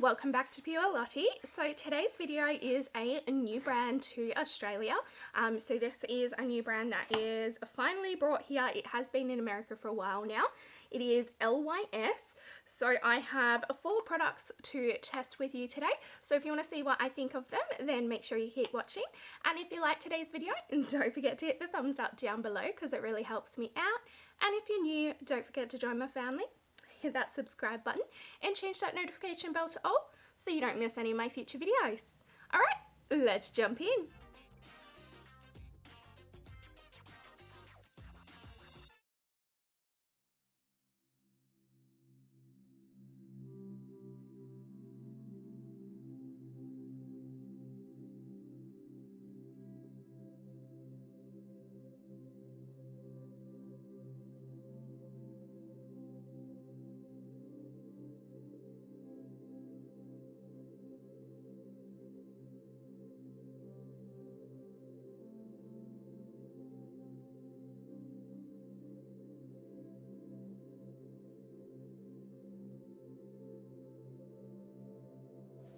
welcome back to Pure Lottie. So today's video is a new brand to Australia. So this is a new brand that is finally brought here. It has been in America for a while now. It is LYS. So I have 4 products to test with you today. So if you want to see what I think of them, then make sure you keep watching. And if you like today's video, don't forget to hit the thumbs up down below because it really helps me out. And if you're new, don't forget to join my family. Hit that subscribe button and change that notification bell to all so you don't miss any of my future videos. Alright, let's jump in.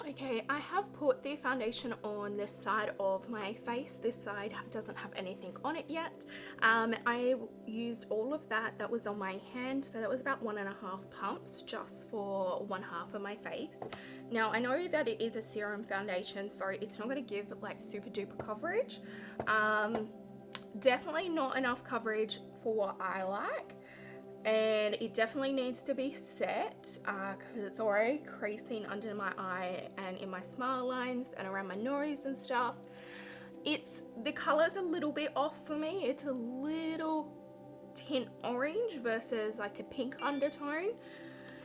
Okay, I have put the foundation on this side of my face. This side doesn't have anything on it yet. I used all of that was on my hand, so that was about 1.5 pumps just for one half of my face. Now I know that it is a serum foundation, so it's not going to give like super duper coverage. Definitely not enough coverage for what I like. And it definitely needs to be set because it's already creasing under my eye and in my smile lines and around my nose and stuff. The color's a little bit off for me. It's a little tint orange versus like a pink undertone,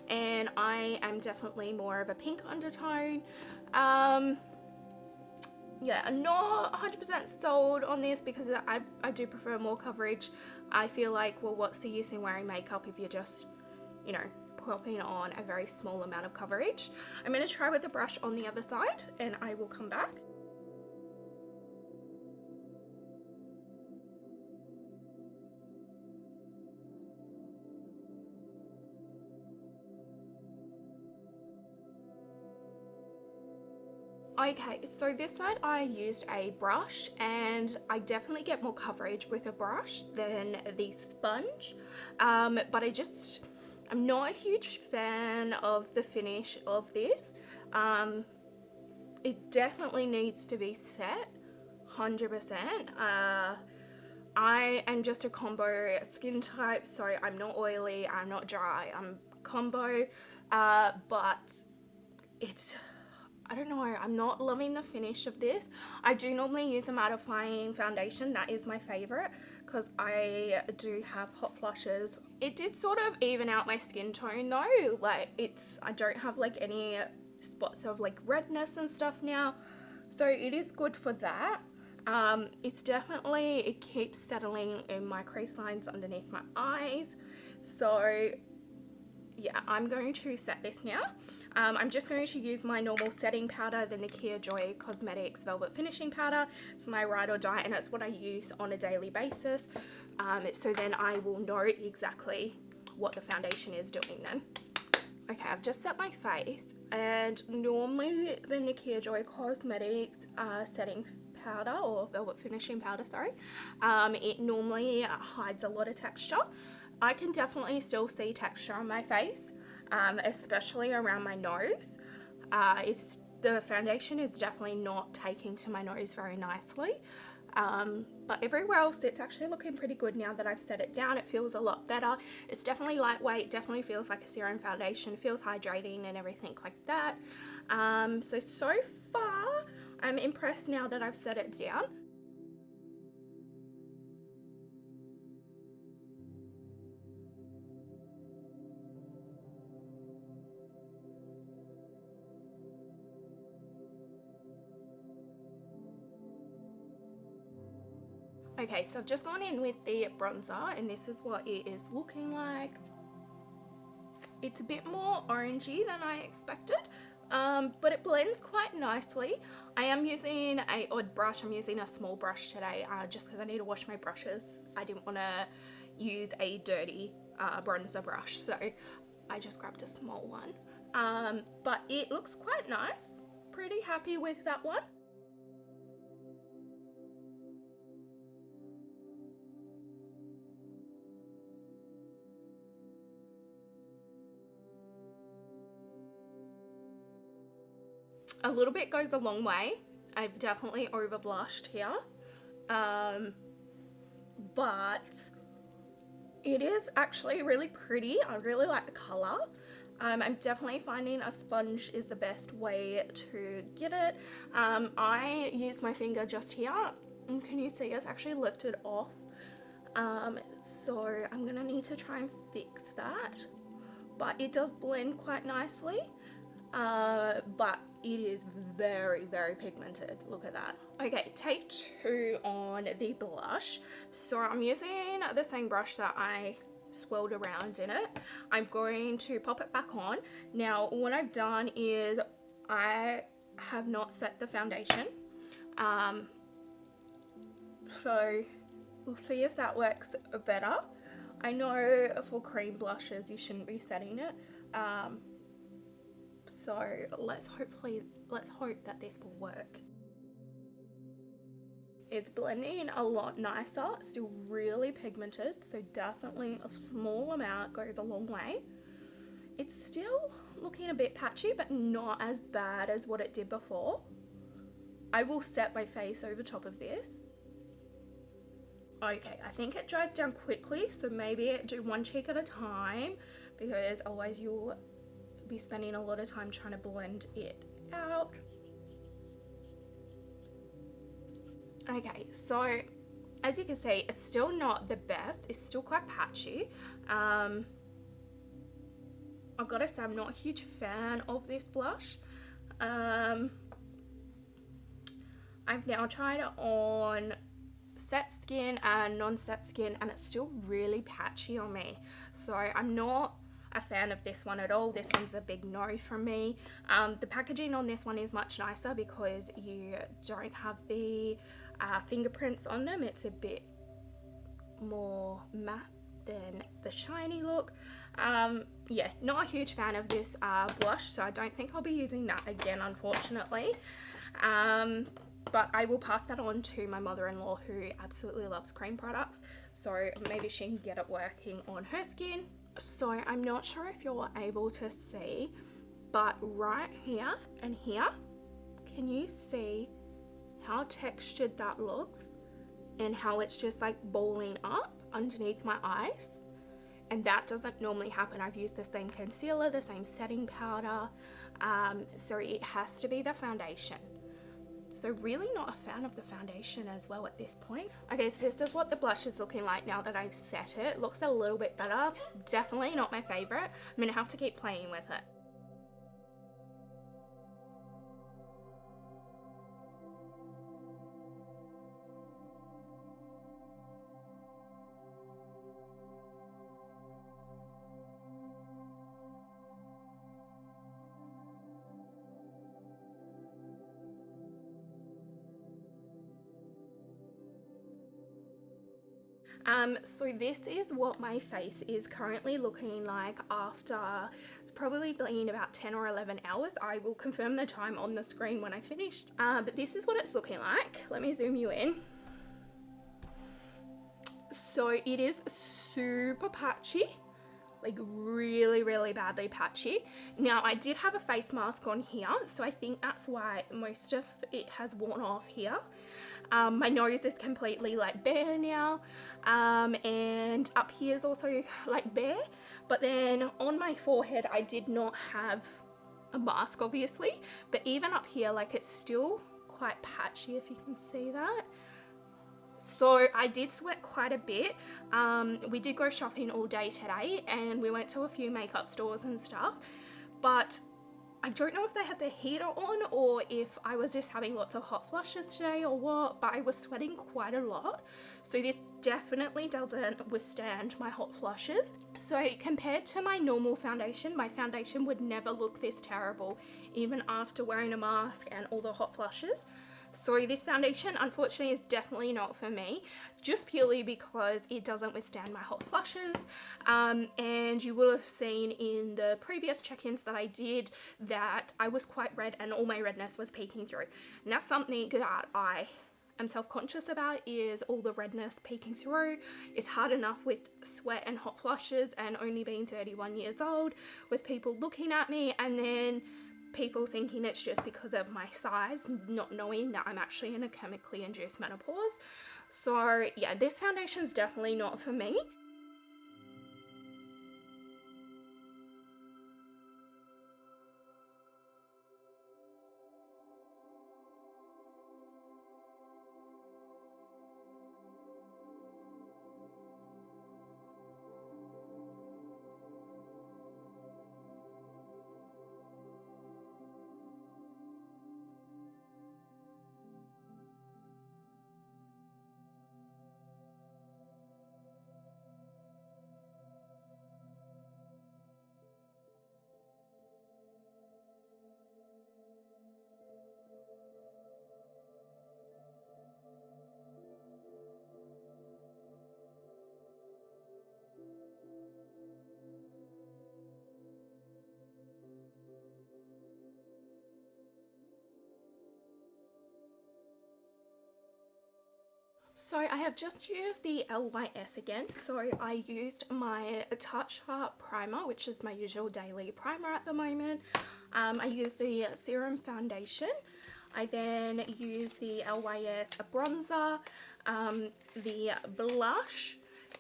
and I am definitely more of a pink undertone. Yeah, I'm not 100% sold on this because I do prefer more coverage. I feel like, well, what's the use in wearing makeup if you're just, you know, popping on a very small amount of coverage. I'm going to try with the brush on the other side and I will come back. Okay, so this side I used a brush and I definitely get more coverage with a brush than the sponge, but I'm not a huge fan of the finish of this. It definitely needs to be set 100%. I am just a combo skin type, so I'm not oily, I'm not dry, I'm combo, but I don't know, I'm not loving the finish of this. I do normally use a mattifying foundation. That is my favorite because I do have hot flushes. It did sort of even out my skin tone though. Like I don't have like any spots of like redness and stuff now. So it is good for that. It keeps settling in my crease lines underneath my eyes. So yeah, I'm going to set this now. I'm just going to use my normal setting powder, the Nakia Joy Cosmetics Velvet Finishing Powder. It's my ride or die and it's what I use on a daily basis. So then I will know exactly what the foundation is doing then. Okay, I've just set my face, and normally the Nakia Joy Cosmetics setting powder, or velvet finishing powder, sorry, it normally hides a lot of texture. I can definitely still see texture on my face, especially around my nose. The foundation is definitely not taking to my nose very nicely, but everywhere else it's actually looking pretty good now that I've set it down. It feels a lot better. It's definitely lightweight, definitely feels like a serum foundation, feels hydrating and everything like that. So far I'm impressed now that I've set it down. Okay, so I've just gone in with the bronzer and this is what it is looking like. It's a bit more orangey than I expected, but it blends quite nicely. I am using an odd brush. I'm using a small brush today just because I need to wash my brushes. I didn't want to use a dirty bronzer brush, so I just grabbed a small one. but it looks quite nice. Pretty happy with that one. A little bit goes a long way. I've definitely over blushed here, but it is actually really pretty. I really like the color. I'm definitely finding a sponge is the best way to get it. I use my finger just here, and can you see it's actually lifted off? So I'm gonna need to try and fix that, but it does blend quite nicely. But it is very, very pigmented. Look at that. Okay, take 2 on the blush. So I'm using the same brush that I swirled around in it. I'm going to pop it back on. Now, what I've done is I have not set the foundation. So we'll see if that works better. I know for cream blushes you shouldn't be setting it. So let's hope that this will work. It's blending a lot nicer, still really pigmented, so definitely a small amount goes a long way. It's still looking a bit patchy, but not as bad as what it did before. I will set my face over top of this. Okay, I think it dries down quickly, so maybe do one cheek at a time, because otherwise you'll be spending a lot of time trying to blend it out. Okay, so as you can see, it's still not the best. It's still quite patchy. I've got to say, I'm not a huge fan of this blush. I've now tried it on set skin and non-set skin, and it's still really patchy on me. So I'm not a fan of this one at all. This one's a big no from me. The packaging on this one is much nicer because you don't have the fingerprints on them. It's a bit more matte than the shiny look. Yeah, not a huge fan of this blush, so I don't think I'll be using that again, unfortunately. But I will pass that on to my mother-in-law, who absolutely loves cream products, so maybe she can get it working on her skin. So I'm not sure if you're able to see, but right here and here, can you see how textured that looks and how it's just like balling up underneath my eyes? And that doesn't normally happen. I've used the same concealer, the same setting powder, so it has to be the foundation. So really not a fan of the foundation as well at this point. Okay, so this is what the blush is looking like now that I've set it. It looks a little bit better. Definitely not my favorite. I'm gonna have to keep playing with it. So this is what my face is currently looking like after it's probably been about 10 or 11 hours. I will confirm the time on the screen when I finished. But this is what it's looking like. Let me zoom you in. So it is super patchy, like really, really badly patchy. Now I did have a face mask on here, so I think that's why most of it has worn off here. My nose is completely like bare now, and up here is also like bare, but then on my forehead I did not have a mask obviously, but even up here, like, it's still quite patchy, if you can see that. So I did sweat quite a bit. We did go shopping all day today, and we went to a few makeup stores and stuff, but I don't know if they had the heater on or if I was just having lots of hot flushes today or what, but I was sweating quite a lot. So this definitely doesn't withstand my hot flushes. So compared to my normal foundation, my foundation would never look this terrible, even after wearing a mask and all the hot flushes. So this foundation unfortunately is definitely not for me, just purely because it doesn't withstand my hot flushes. And you will have seen in the previous check-ins that I did that I was quite red and all my redness was peeking through. And that's something that I am self-conscious about, is all the redness peeking through. It's hard enough with sweat and hot flushes and only being 31 years old, with people looking at me and then people thinking it's just because of my size, not knowing that I'm actually in a chemically induced menopause. So yeah, this foundation is definitely not for me. So I have just used the LYS again. So I used my Touch Heart primer, which is my usual daily primer at the moment. I used the serum foundation. I then used the LYS bronzer, the blush,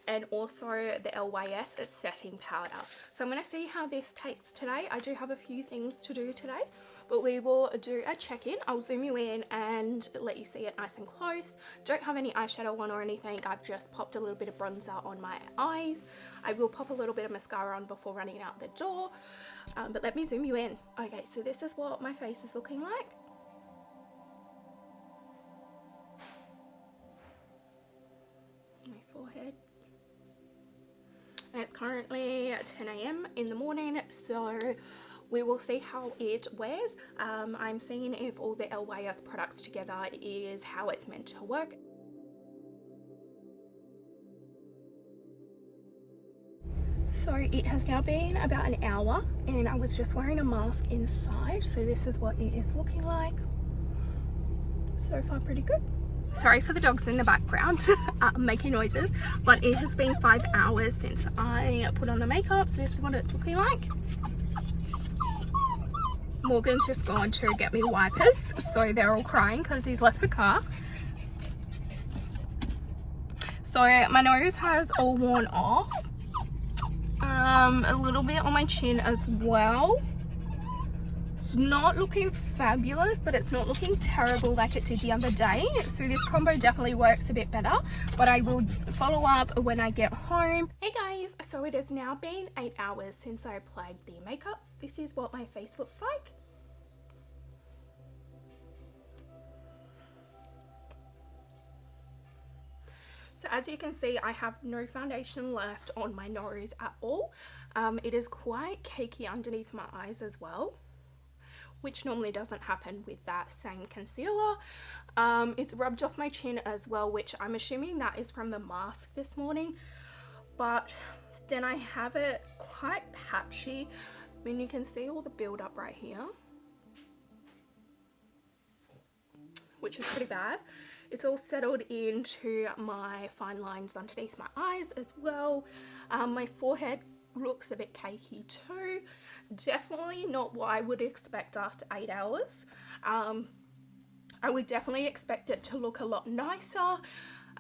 and also the LYS setting powder. So I'm going to see how this takes today. I do have a few things to do today, but we will do a check-in. I'll zoom you in and let you see it nice and close. Don't have any eyeshadow on or anything. I've just popped a little bit of bronzer on my eyes. I will pop a little bit of mascara on before running out the door, but let me zoom you in. Okay, so this is what my face is looking like. My forehead. And it's currently 10 AM in the morning, so we will see how it wears. I'm seeing if all the LYS products together is how it's meant to work. So it has now been about an hour and I was just wearing a mask inside, so this is what it is looking like. So far pretty good. Sorry for the dogs in the background making noises, but it has been 5 hours since I put on the makeup, so this is what it's looking like. Morgan's just gone to get me wipers, so they're all crying because he's left the car. So my nose has all worn off, a little bit on my chin as well. It's not looking fabulous, but it's not looking terrible like it did the other day. So this combo definitely works a bit better, but I will follow up when I get home. Hey guys, so it has now been 8 hours since I applied the makeup. This is what my face looks like. So as you can see, I have no foundation left on my nose at all. It is quite cakey underneath my eyes as well, which normally doesn't happen with that same concealer. It's rubbed off my chin as well, which I'm assuming that is from the mask this morning. But then I have it quite patchy. I mean, you can see all the build up right here, which is pretty bad. It's all settled into my fine lines underneath my eyes as well. My forehead looks a bit cakey too. Definitely not what I would expect after 8 hours. I would definitely expect it to look a lot nicer.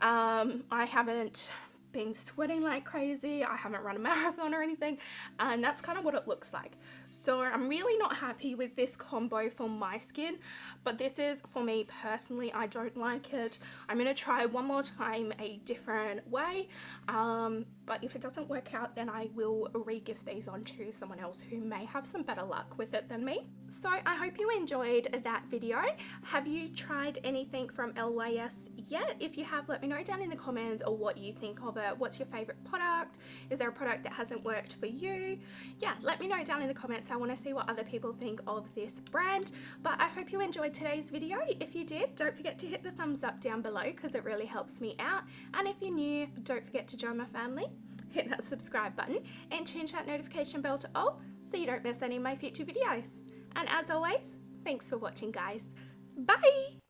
I haven't been sweating like crazy. I haven't run a marathon or anything, and that's kind of what it looks like. So I'm really not happy with this combo for my skin, but this is for me personally. I don't like it. I'm gonna try one more time a different way, but if it doesn't work out, then I will re-gift these on to someone else who may have some better luck with it than me. So I hope you enjoyed that video. Have you tried anything from LYS yet? If you have, let me know down in the comments or what you think of it. What's your favorite product? Is there a product that hasn't worked for you? Yeah, let me know down in the comments comments. I want to see what other people think of this brand. But I hope you enjoyed today's video. If you did, don't forget to hit the thumbs up down below because it really helps me out. And if you're new, don't forget to join my family. Hit that subscribe button and change that notification bell to all so you don't miss any of my future videos. And as always, thanks for watching, guys. Bye!